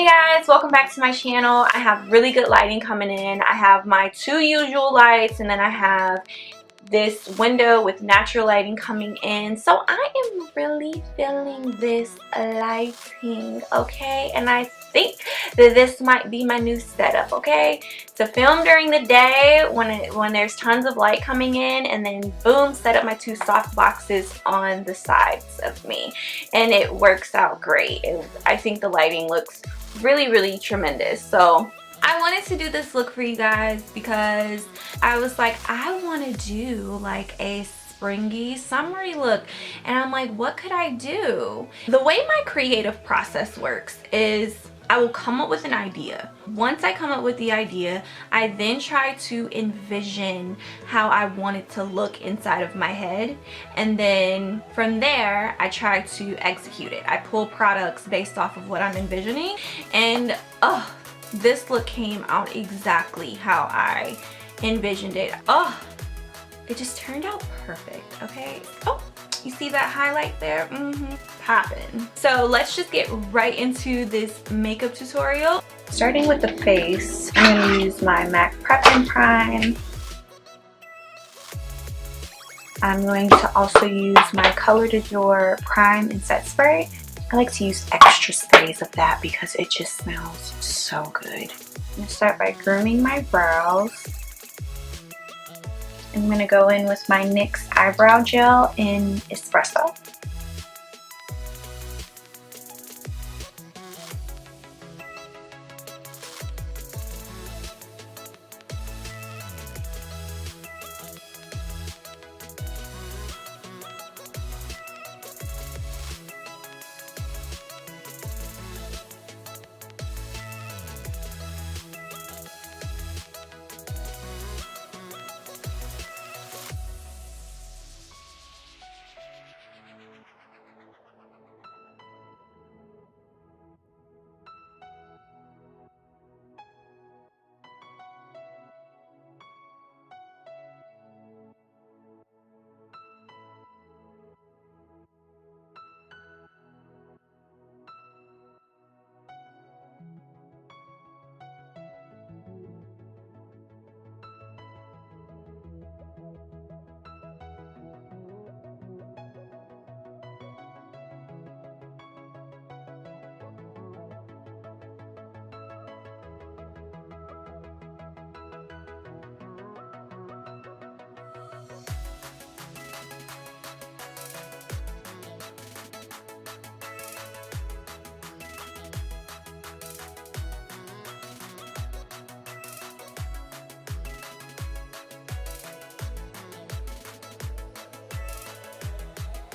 Hey guys, welcome back to my channel. I have really good lighting coming in. I have my two usual lights and then I have this window with natural lighting coming in. So I am really feeling this lighting, okay? And I think that this might be my new setup, okay? To film during the day when there's tons of light coming in, and then boom, set up my two soft boxes on the sides of me. And it works out great. I think the lighting looks really tremendous. So I wanted to do this look for you guys because I was like, I want to do like a springy summery look, and I'm like, what could I do? The way my creative process works is I will come up with an idea. Once I come up with the idea, I then try to envision how I want it to look inside of my head, and then from there I try to execute it. I pull products based off of what I'm envisioning, and this look came out exactly how I envisioned it. It just turned out perfect, okay? Oh, you see that highlight there? Poppin'. So let's just get right into this makeup tutorial. Starting with the face, I'm gonna use my MAC Prep and Prime. I'm going to also use my Color DuJour Prime and Set Spray. I like to use extra sprays of that because it just smells so good. I'm gonna start by grooming my brows. I'm gonna go in with my NYX eyebrow gel in Espresso.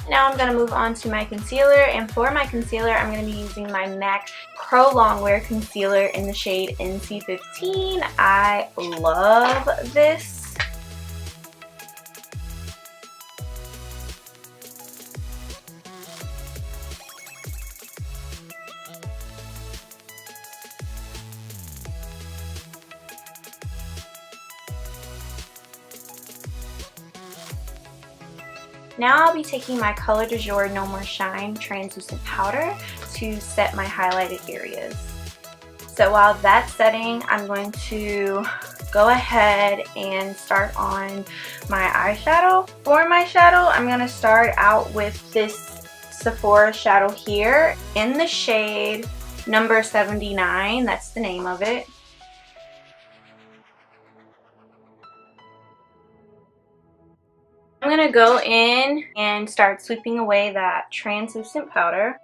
Now I'm going to move on to my concealer, and for my concealer I'm going to be using my MAC Pro Longwear Concealer in the shade NC15. I love this. Now I'll be taking my Color DuJour No More Shine translucent powder to set my highlighted areas. So while that's setting, I'm going to go ahead and start on my eyeshadow. For my shadow, I'm going to start out with this Sephora shadow here in the shade number 79. That's the name of it. I'm going to go in and start sweeping away that translucent powder.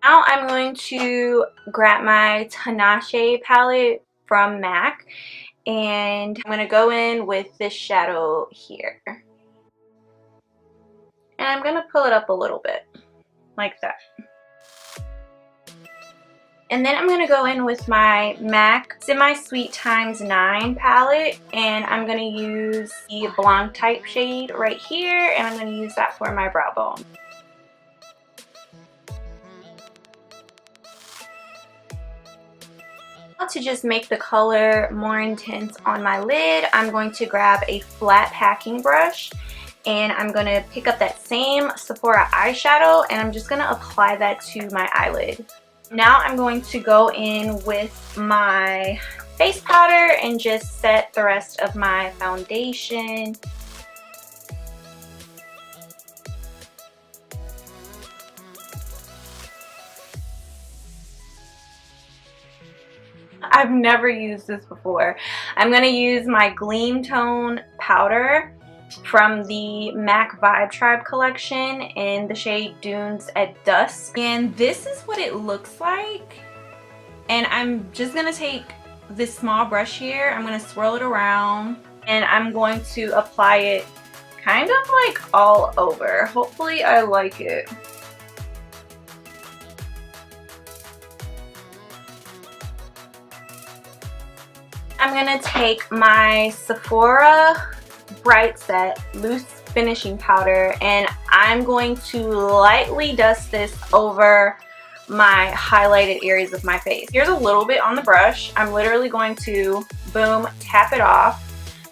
Now I'm going to grab my Tinashe palette from MAC, and I'm going to go in with this shadow here. And I'm going to pull it up a little bit, like that. And then I'm going to go in with my MAC Semi Sweet x9 palette, and I'm going to use the blonde type shade right here, and I'm going to use that for my brow bone. To just make the color more intense on my lid, I'm going to grab a flat packing brush And I'm going to pick up that same Sephora eyeshadow and I'm just going to apply that to my eyelid. Now I'm going to go in with my face powder and just set the rest of my foundation. I've never used this before. I'm going to use my Gleam Tone powder from the MAC Vibe Tribe collection in the shade Dunes at Dusk. And this is what it looks like. And I'm just going to take this small brush here. I'm going to swirl it around. And I'm going to apply it kind of like all over. Hopefully I like it. I'm going to take my Sephora Bright Set Loose Finishing Powder and I'm going to lightly dust this over my highlighted areas of my face. Here's a little bit on the brush. I'm literally going to, boom, tap it off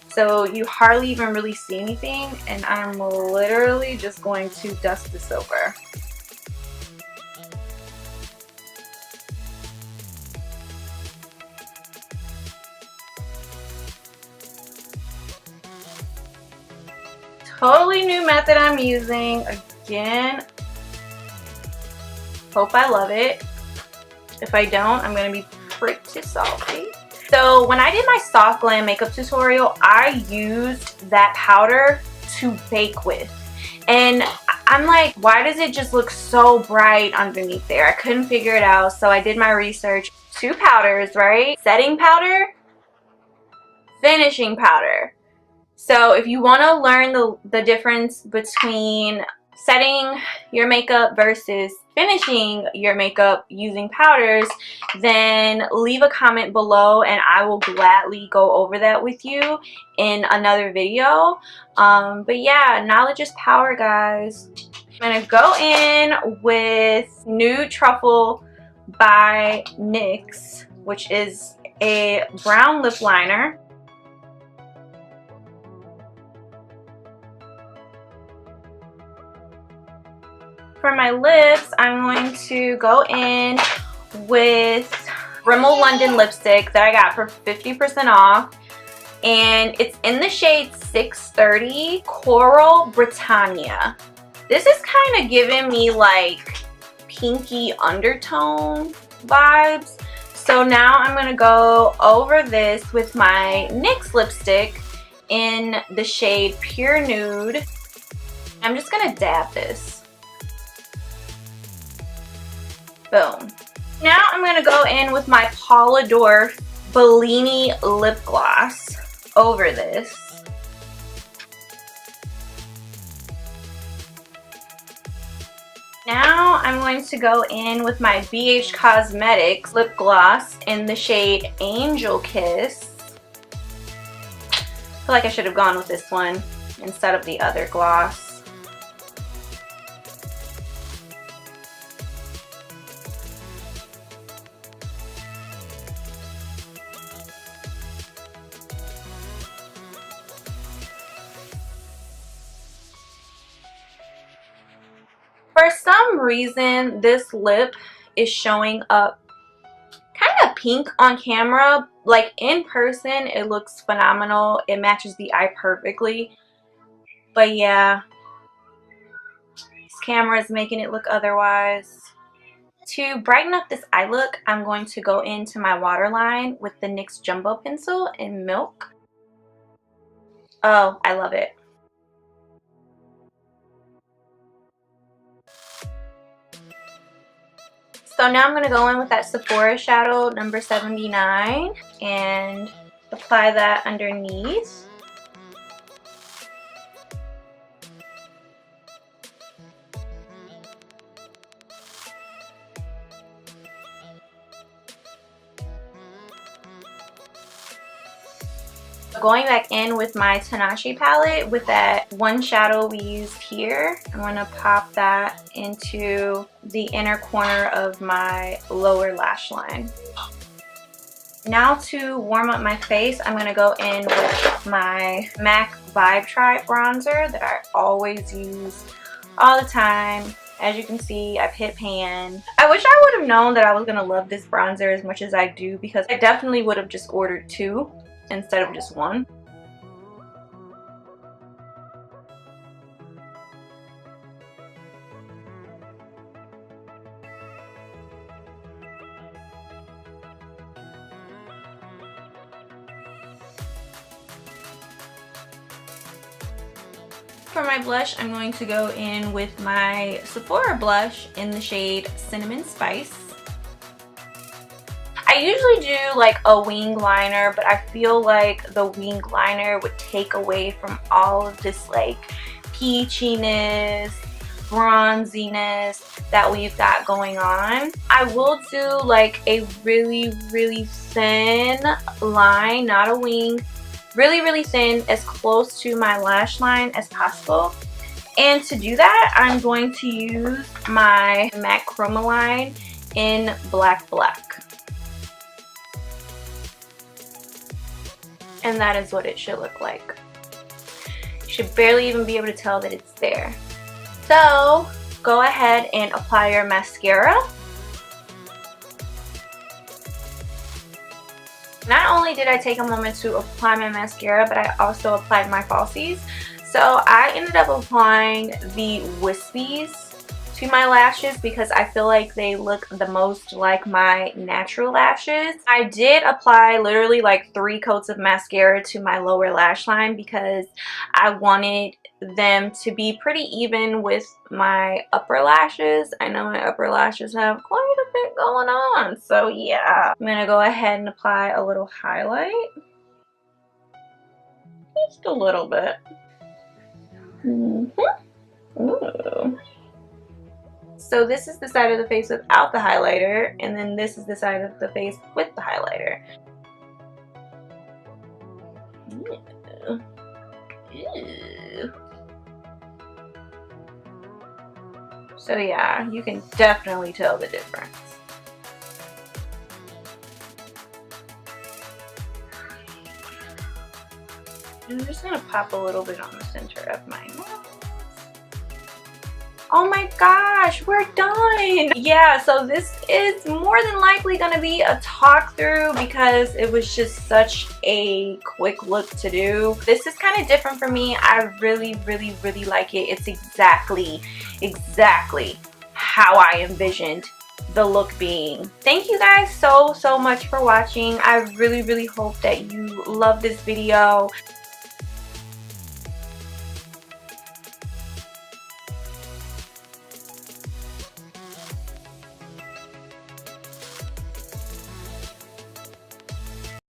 so you hardly even really see anything, and I'm literally just going to dust this over. Totally new method I'm using. Again, hope I love it. If I don't, I'm going to be pretty salty. So when I did my Soft Glam makeup tutorial, I used that powder to bake with. And I'm like, why does it just look so bright underneath there? I couldn't figure it out. So I did my research. 2 powders, right? Setting powder, finishing powder. So if you want to learn the difference between setting your makeup versus finishing your makeup using powders, then leave a comment below and I will gladly go over that with you in another video. But yeah, knowledge is power, guys. I'm going to go in with Nude Truffle by NYX, which is a brown lip liner. For my lips, I'm going to go in with Rimmel London lipstick that I got for 50% off. And it's in the shade 630 Coral Britannia. This is kind of giving me like pinky undertone vibes. So now I'm going to go over this with my NYX lipstick in the shade Pure Nude. I'm just going to dab this. Boom. Now I'm going to go in with my Paula Dorf Bellini lip gloss over this. Now I'm going to go in with my BH Cosmetics lip gloss in the shade Angel Kiss. I feel like I should have gone with this one instead of the other gloss. For some reason, this lip is showing up kind of pink on camera. Like in person, it looks phenomenal. It matches the eye perfectly. But yeah, this camera is making it look otherwise. To brighten up this eye look, I'm going to go into my waterline with the NYX Jumbo Pencil in Milk. Oh, I love it. So now I'm going to go in with that Sephora shadow number 79 and apply that underneath. Going back in with my Tinashe palette with that one shadow we used here, I'm going to pop that into the inner corner of my lower lash line. Now to warm up my face, I'm going to go in with my MAC Vibe Tribe bronzer that I always use all the time. As you can see, I've hit pan. I wish I would have known that I was going to love this bronzer as much as I do, because I definitely would have just ordered 2 instead of just 1. For my blush, I'm going to go in with my Sephora blush in the shade Cinnamon Spice. I usually do like a wing liner, but I feel like the wing liner would take away from all of this like peachiness, bronziness that we've got going on. I will do like a really thin line, not a wing, really thin, as close to my lash line as possible. And to do that, I'm going to use my MAC chromaline in Black. And that is what it should look like. You should barely even be able to tell that it's there. So go ahead and apply your mascara. Not only did I take a moment to apply my mascara, but I also applied my falsies. So I ended up applying the Wispies to my lashes because I feel like they look the most like my natural lashes. I did apply literally like 3 coats of mascara to my lower lash line because I wanted them to be pretty even with my upper lashes. I know my upper lashes have quite a bit going on, so yeah. I'm gonna go ahead and apply a little highlight, just a little bit. Ooh. So this is the side of the face without the highlighter, and then this is the side of the face with the highlighter. Ew. Ew. So yeah, you can definitely tell the difference. I'm just gonna pop a little bit on the center of my nose. Oh my gosh, we're done! Yeah, so this is more than likely gonna be a talk through because it was just such a quick look to do. This is kind of different for me. I really like it. It's exactly how I envisioned the look being. Thank you guys so much for watching. I really hope that you love this video.